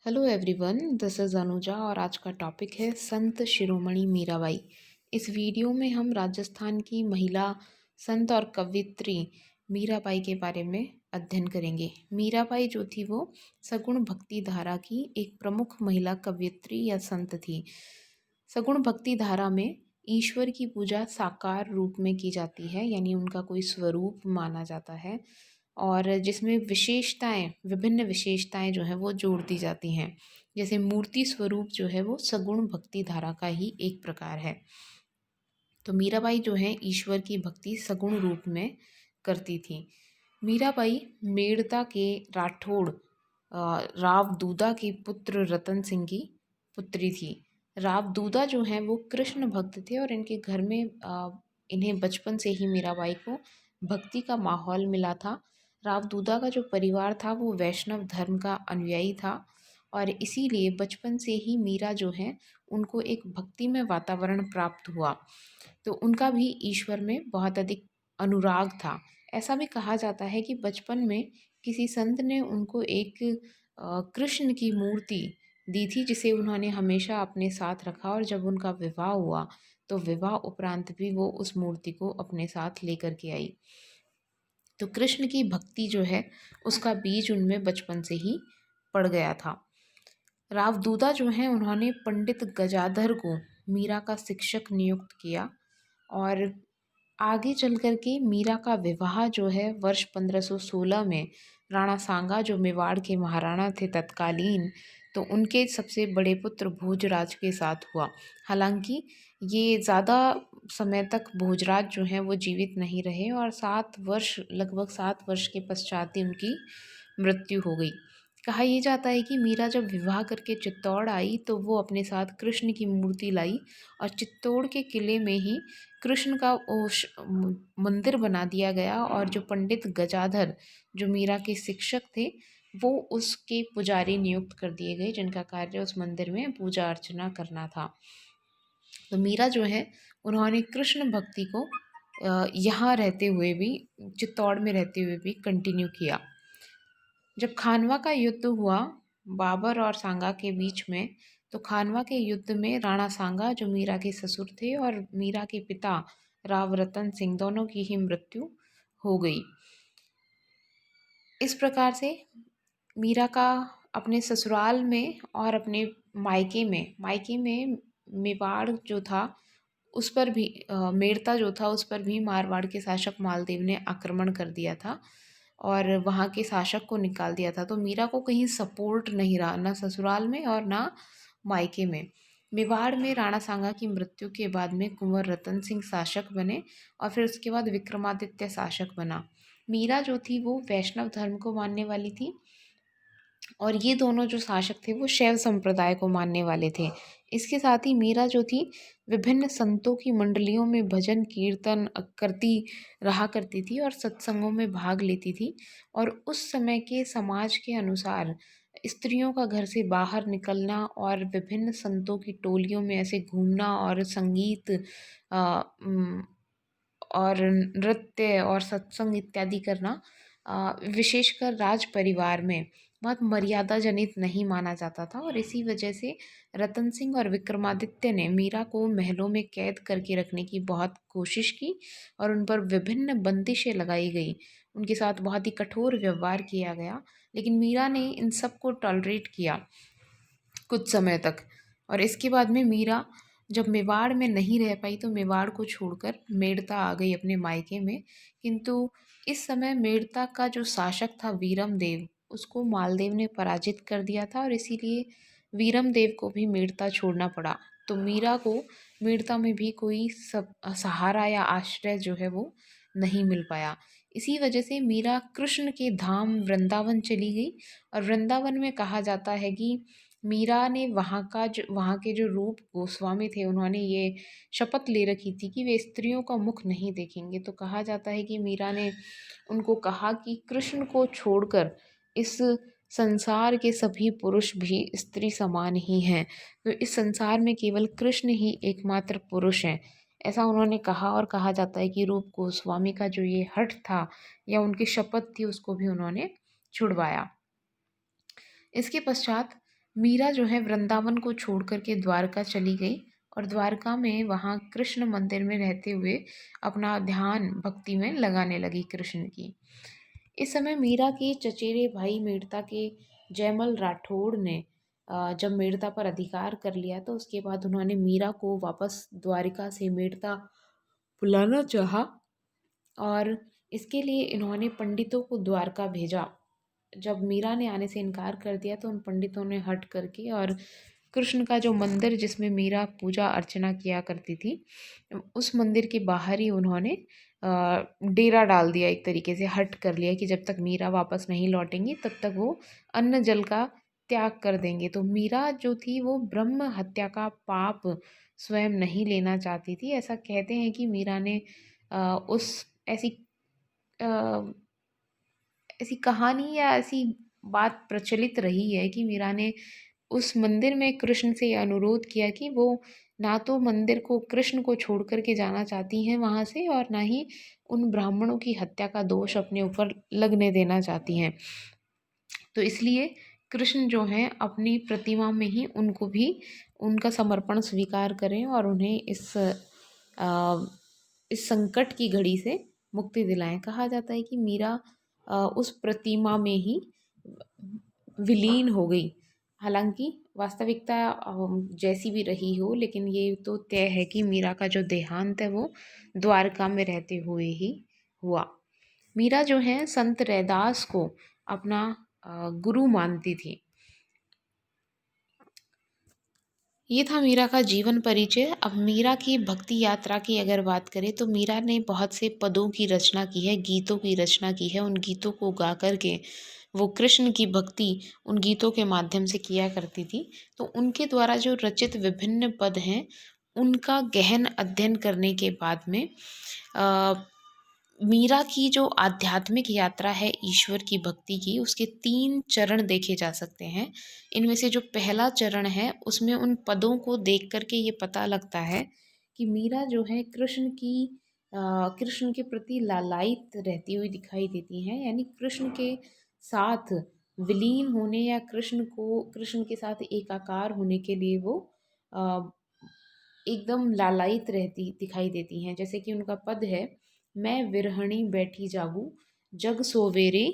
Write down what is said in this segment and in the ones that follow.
Hello everyone, this is Anuja और आज का टॉपिक है संत शिरोमणि मीराबाई। इस वीडियो में हम राजस्थान की महिला संत और कवयित्री मीराबाई के बारे में अध्ययन करेंगे। मीराबाई जो थी वो सगुण भक्ति धारा की एक प्रमुख महिला कवयित्री या संत थी। सगुण भक्ति धारा में ईश्वर की पूजा साकार रूप में की जाती है, यानी उनका कोई स्वरूप माना जाता है और जिसमें विभिन्न विशेषताएं जो है वो जोड़ दी जाती हैं। जैसे मूर्ति स्वरूप जो है वो सगुण भक्ति धारा का ही एक प्रकार है। तो मीराबाई जो है ईश्वर की भक्ति सगुण रूप में करती थी। मीराबाई मेड़ता के राठौड़ राव दूदा के पुत्र रतन सिंह की पुत्री थी। राव दूदा जो हैं वो कृष्ण भक्त थे और इनके घर में इन्हें बचपन से ही मीराबाई को भक्ति का माहौल मिला था। राव दूदा का जो परिवार था वो वैष्णव धर्म का अनुयायी था और इसीलिए बचपन से ही मीरा जो है उनको एक भक्तिमय वातावरण प्राप्त हुआ। तो उनका भी ईश्वर में बहुत अधिक अनुराग था। ऐसा भी कहा जाता है कि बचपन में किसी संत ने उनको एक कृष्ण की मूर्ति दी थी जिसे उन्होंने हमेशा अपने साथ रखा और जब उनका विवाह हुआ तो विवाह उपरांत भी वो उस मूर्ति को अपने साथ लेकर के आई। तो कृष्ण की भक्ति जो है उसका बीज उनमें बचपन से ही पड़ गया था। राव दूदा जो हैं उन्होंने पंडित गजाधर को मीरा का शिक्षक नियुक्त किया और आगे चल कर के मीरा का विवाह जो है वर्ष 1516 में राणा सांगा जो मेवाड़ के महाराणा थे तत्कालीन, तो उनके सबसे बड़े पुत्र भोजराज के साथ हुआ। हालांकि ये ज़्यादा समय तक भोजराज जो हैं वो जीवित नहीं रहे और लगभग 7 वर्ष के पश्चात ही उनकी मृत्यु हो गई। कहा यह जाता है कि मीरा जब विवाह करके चित्तौड़ आई तो वो अपने साथ कृष्ण की मूर्ति लाई और चित्तौड़ के किले में ही कृष्ण का मंदिर बना दिया गया और जो पंडित गजाधर जो मीरा के शिक्षक थे वो उसके पुजारी नियुक्त कर दिए गए जिनका कार्य उस मंदिर में पूजा अर्चना करना था। तो मीरा जो है उन्होंने कृष्ण भक्ति को यहाँ रहते हुए भी, चित्तौड़ में रहते हुए भी कंटिन्यू किया। जब खानवा का युद्ध हुआ बाबर और सांगा के बीच में, तो खानवा के युद्ध में राणा सांगा जो मीरा के ससुर थे और मीरा के पिता राव रतन सिंह दोनों की ही मृत्यु हो गई। इस प्रकार से मीरा का अपने ससुराल में और अपने मायके में मेवाड़ जो था उस पर भी मेड़ता जो था उस पर भी मारवाड़ के शासक मालदेव ने आक्रमण कर दिया था और वहाँ के शासक को निकाल दिया था। तो मीरा को कहीं सपोर्ट नहीं रहा, ना ससुराल में और ना मायके में। मेवाड़ में राणा सांगा की मृत्यु के बाद में कुंवर रतन सिंह शासक बने और फिर उसके बाद विक्रमादित्य शासक बना। मीरा जो थी वो वैष्णव धर्म को मानने वाली थी और ये दोनों जो शासक थे वो शैव संप्रदाय को मानने वाले थे। इसके साथ ही मीरा जो थी विभिन्न संतों की मंडलियों में भजन कीर्तन करती रहा करती थी और सत्संगों में भाग लेती थी और उस समय के समाज के अनुसार स्त्रियों का घर से बाहर निकलना और विभिन्न संतों की टोलियों में ऐसे घूमना और संगीत और नृत्य और सत्संग इत्यादि करना विशेषकर राज परिवार में बहुत मर्यादा जनित नहीं माना जाता था और इसी वजह से रतन सिंह और विक्रमादित्य ने मीरा को महलों में कैद करके रखने की बहुत कोशिश की और उन पर विभिन्न बंदिशें लगाई गई। उनके साथ बहुत ही कठोर व्यवहार किया गया, लेकिन मीरा ने इन सब को टॉलरेट किया कुछ समय तक। और इसके बाद में मीरा जब मेवाड़ में नहीं रह पाई तो मेवाड़ को छोड़कर मेड़ता आ गई अपने मायके में। किंतु इस समय मेड़ता का जो शासक था वीरम देव, उसको मालदेव ने पराजित कर दिया था और इसीलिए वीरम देव को भी मेड़ता छोड़ना पड़ा। तो मीरा को मेड़ता में भी कोई सब सहारा या आश्रय जो है वो नहीं मिल पाया। इसी वजह से मीरा कृष्ण के धाम वृंदावन चली गई और वृंदावन में कहा जाता है कि मीरा ने वहाँ के जो रूप गोस्वामी थे उन्होंने ये शपथ ले रखी थी कि वे स्त्रियों का मुख नहीं देखेंगे। तो कहा जाता है कि मीरा ने उनको कहा कि कृष्ण को छोड़कर इस संसार के सभी पुरुष भी स्त्री समान ही हैं, तो इस संसार में केवल कृष्ण ही एकमात्र पुरुष हैं, ऐसा उन्होंने कहा। और कहा जाता है कि रूप गोस्वामी का जो ये हठ था या उनकी शपथ थी उसको भी उन्होंने छुड़वाया। इसके पश्चात मीरा जो है वृंदावन को छोड़ कर के द्वारका चली गई और द्वारका में वहाँ कृष्ण मंदिर में रहते हुए अपना ध्यान भक्ति में लगाने लगी कृष्ण की। इस समय मीरा के चचेरे भाई मेड़ता के जयमल राठौड़ ने जब मेड़ता पर अधिकार कर लिया तो उसके बाद उन्होंने मीरा को वापस द्वारिका से मेड़ता बुलाना चाहा और इसके लिए इन्होंने पंडितों को द्वारका भेजा। जब मीरा ने आने से इनकार कर दिया तो उन पंडितों ने हट करके और कृष्ण का जो मंदिर जिसमें मीरा पूजा अर्चना किया करती थी उस मंदिर के बाहर ही उन्होंने डेरा डाल दिया, एक तरीके से हट कर लिया कि जब तक मीरा वापस नहीं लौटेंगी तब तक वो अन्न जल का त्याग कर देंगे। तो मीरा जो थी वो ब्रह्म हत्या का पाप स्वयं नहीं लेना चाहती थी। ऐसा कहते हैं कि मीरा ने उस ऐसी अ, ऐसी कहानी या ऐसी बात प्रचलित रही है कि मीरा ने उस मंदिर में कृष्ण से ये अनुरोध किया कि वो ना तो मंदिर को कृष्ण को छोड़ कर के जाना चाहती हैं वहाँ से और ना ही उन ब्राह्मणों की हत्या का दोष अपने ऊपर लगने देना चाहती हैं। तो इसलिए कृष्ण जो हैं अपनी प्रतिमा में ही उनको भी उनका समर्पण स्वीकार करें और उन्हें इस संकट की घड़ी से मुक्ति दिलाएं। कहा जाता है कि मीरा उस प्रतिमा में ही विलीन हो गई। हालांकि वास्तविकता जैसी भी रही हो लेकिन ये तो तय है कि मीरा का जो देहांत है वो द्वारका में रहते हुए ही हुआ। मीरा जो है संत रैदास को अपना गुरु मानती थी। ये था मीरा का जीवन परिचय। अब मीरा की भक्ति यात्रा की अगर बात करें तो मीरा ने बहुत से पदों की रचना की है, गीतों की रचना की है। उन गीतों को गा कर के वो कृष्ण की भक्ति उन गीतों के माध्यम से किया करती थी। तो उनके द्वारा जो रचित विभिन्न पद हैं उनका गहन अध्ययन करने के बाद में अ, मीरा की जो आध्यात्मिक यात्रा है ईश्वर की भक्ति की उसके 3 चरण देखे जा सकते हैं। इनमें से जो पहला चरण है उसमें उन पदों को देख कर के ये पता लगता है कि मीरा जो है कृष्ण के प्रति लालायित रहती हुई दिखाई देती हैं। यानी कृष्ण के साथ विलीन होने या कृष्ण के साथ एकाकार होने के लिए वो अ, एकदम लालायित रहती दिखाई देती हैं। जैसे कि उनका पद है, मैं विरहणी बैठी जागूं जग सोवेरे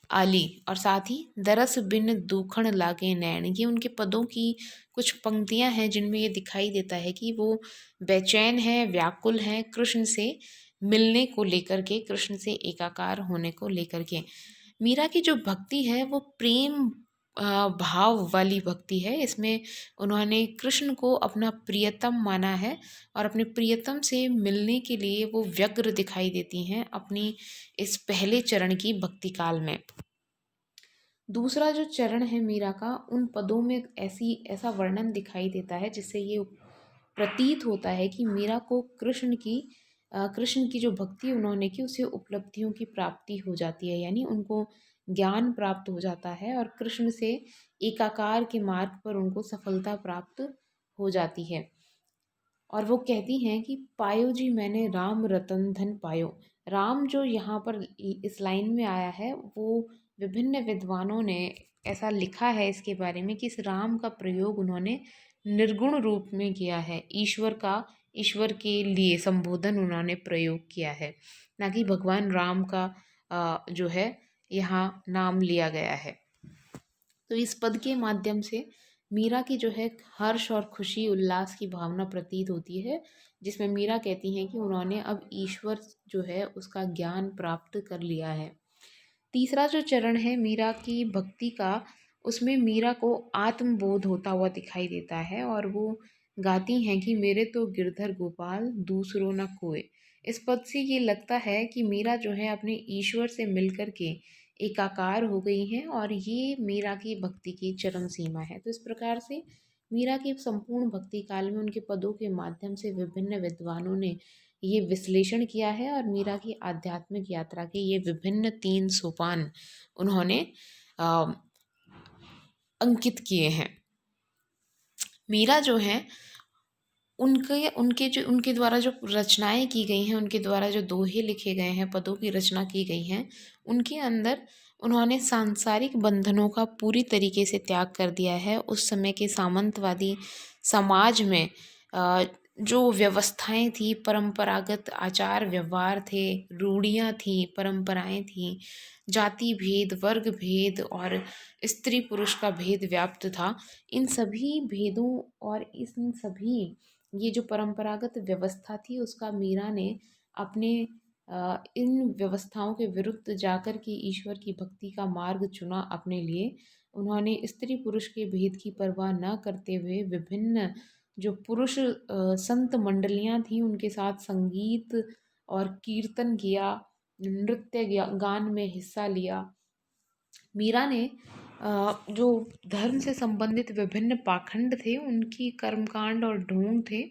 आली, और साथ ही दरस बिन दूखण लागे नैन। ये उनके पदों की कुछ पंक्तियां हैं जिनमें ये दिखाई देता है कि वो बेचैन है, व्याकुल हैं कृष्ण से मिलने को लेकर के, कृष्ण से एकाकार होने को लेकर के। मीरा की जो भक्ति है वो प्रेम भाव वाली भक्ति है। इसमें उन्होंने कृष्ण को अपना प्रियतम माना है और अपने प्रियतम से मिलने के लिए वो व्यग्र दिखाई देती हैं अपनी इस पहले चरण की भक्ति काल में। दूसरा जो चरण है मीरा का, उन पदों में ऐसा वर्णन दिखाई देता है जिससे ये प्रतीत होता है कि मीरा को कृष्ण की जो भक्ति उन्होंने की उससे उपलब्धियों की प्राप्ति हो जाती है। यानी उनको ज्ञान प्राप्त हो जाता है और कृष्ण से एकाकार के मार्ग पर उनको सफलता प्राप्त हो जाती है। और वो कहती हैं कि पायो जी मैंने राम रतन धन पायो। राम जो यहाँ पर इस लाइन में आया है वो विभिन्न विद्वानों ने ऐसा लिखा है इसके बारे में कि इस राम का प्रयोग उन्होंने निर्गुण रूप में किया है। ईश्वर के लिए संबोधन उन्होंने प्रयोग किया है, ना कि भगवान राम का जो है यहाँ नाम लिया गया है। तो इस पद के माध्यम से मीरा की जो है हर्ष और खुशी उल्लास की भावना प्रतीत होती है, जिसमें मीरा कहती हैं कि उन्होंने अब ईश्वर जो है उसका ज्ञान प्राप्त कर लिया है। तीसरा जो चरण है मीरा की भक्ति का, उसमें मीरा को आत्मबोध होता हुआ दिखाई देता है और वो गाती हैं कि मेरे तो गिरधर गोपाल दूसरों न कोय। इस पद से ये लगता है कि मीरा जो है अपने ईश्वर से मिलकर के एकाकार हो गई हैं और ये मीरा की भक्ति की चरम सीमा है। तो इस प्रकार से मीरा के संपूर्ण भक्ति काल में उनके पदों के माध्यम से विभिन्न विद्वानों ने ये विश्लेषण किया है और मीरा की आध्यात्मिक यात्रा के ये विभिन्न 3 सोपान उन्होंने अ, अंकित किए हैं। मीरा जो हैं उनके उनके जो उनके द्वारा जो रचनाएं की गई हैं, उनके द्वारा जो दोहे लिखे गए हैं, पदों की रचना की गई हैं, उनके अंदर उन्होंने सांसारिक बंधनों का पूरी तरीके से त्याग कर दिया है। उस समय के सामंतवादी समाज में जो व्यवस्थाएं थी, परंपरागत आचार व्यवहार थे, रूढ़ियाँ थीं, परंपराएं थीं, जाति भेद, वर्ग भेद और स्त्री पुरुष का भेद व्याप्त था। इन सभी भेदों और इन सभी ये जो परंपरागत व्यवस्था थी उसका मीरा ने अपने इन व्यवस्थाओं के विरुद्ध जाकर के ईश्वर की भक्ति का मार्ग चुना अपने लिए। उन्होंने स्त्री पुरुष के भेद की परवाह न करते हुए विभिन्न जो पुरुष संत मंडलियां थीं उनके साथ संगीत और कीर्तन किया, नृत्य गान में हिस्सा लिया। मीरा ने जो धर्म से संबंधित विभिन्न पाखंड थे, उनकी कर्मकांड और ढोंग थे,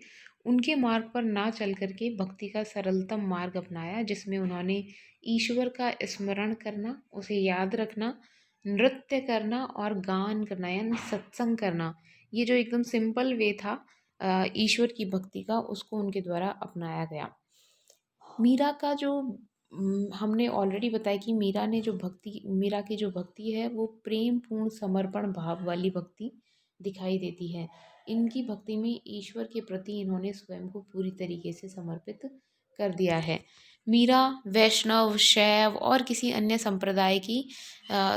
उनके मार्ग पर ना चल करके भक्ति का सरलतम मार्ग अपनाया, जिसमें उन्होंने ईश्वर का स्मरण करना, उसे याद रखना, नृत्य करना और गान करना यानी सत्संग करना, ये जो एकदम सिंपल वे था ईश्वर की भक्ति का, उसको उनके द्वारा अपनाया गया। मीरा का जो हमने ऑलरेडी बताया कि मीरा की जो भक्ति है वो प्रेम पूर्ण समर्पण भाव वाली भक्ति दिखाई देती है। इनकी भक्ति में ईश्वर के प्रति इन्होंने स्वयं को पूरी तरीके से समर्पित कर दिया है। मीरा वैष्णव, शैव और किसी अन्य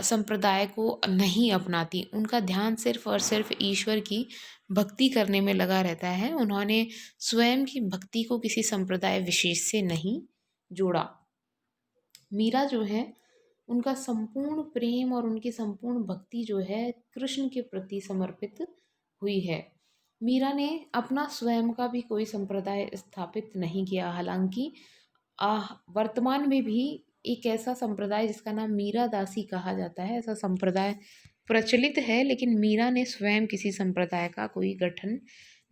संप्रदाय को नहीं अपनाती। उनका ध्यान सिर्फ और सिर्फ ईश्वर की भक्ति करने में लगा रहता है। उन्होंने स्वयं की भक्ति को किसी संप्रदाय विशेष से नहीं जोड़ा। मीरा जो है उनका संपूर्ण प्रेम और उनकी संपूर्ण भक्ति जो है कृष्ण के प्रति समर्पित हुई है। मीरा ने अपना स्वयं का भी कोई संप्रदाय स्थापित नहीं किया। हालांकि वर्तमान में भी एक ऐसा संप्रदाय जिसका नाम मीरा दासी कहा जाता है, ऐसा संप्रदाय प्रचलित है, लेकिन मीरा ने स्वयं किसी संप्रदाय का कोई गठन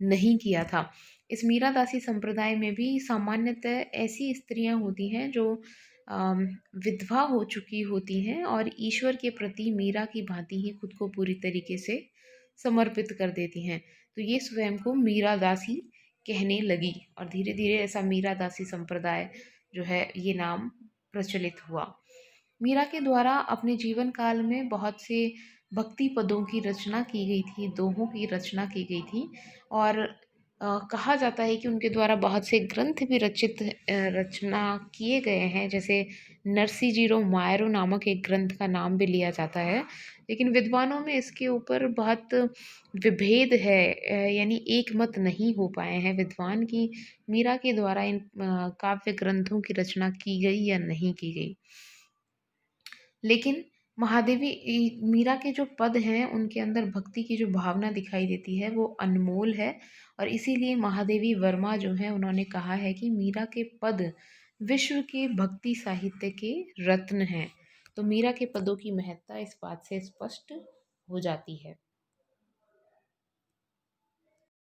नहीं किया था। इस मीरा दासी संप्रदाय में भी सामान्यतः ऐसी स्त्रियां होती हैं जो विधवा हो चुकी होती हैं और ईश्वर के प्रति मीरा की भांति ही खुद को पूरी तरीके से समर्पित कर देती हैं। तो ये स्वयं को मीरा दासी कहने लगी और धीरे धीरे ऐसा मीरा दासी संप्रदाय जो है ये नाम प्रचलित हुआ। मीरा के द्वारा अपने जीवन काल में बहुत से भक्ति पदों की रचना की गई थी, दोहों की रचना की गई थी और कहा जाता है कि उनके द्वारा बहुत से ग्रंथ भी रचना किए गए हैं, जैसे नरसी जीरो मायरो नामक एक ग्रंथ का नाम भी लिया जाता है। लेकिन विद्वानों में इसके ऊपर बहुत विभेद है, यानी एक मत नहीं हो पाए हैं विद्वान की मीरा के द्वारा इन काव्य ग्रंथों की रचना की गई या नहीं की गई। लेकिन मीरा के जो पद हैं उनके अंदर भक्ति की जो भावना दिखाई देती है वो अनमोल है और इसीलिए महादेवी वर्मा जो है उन्होंने कहा है कि मीरा के पद विश्व के भक्ति साहित्य के रत्न हैं। तो मीरा के पदों की महत्ता इस बात से स्पष्ट हो जाती है।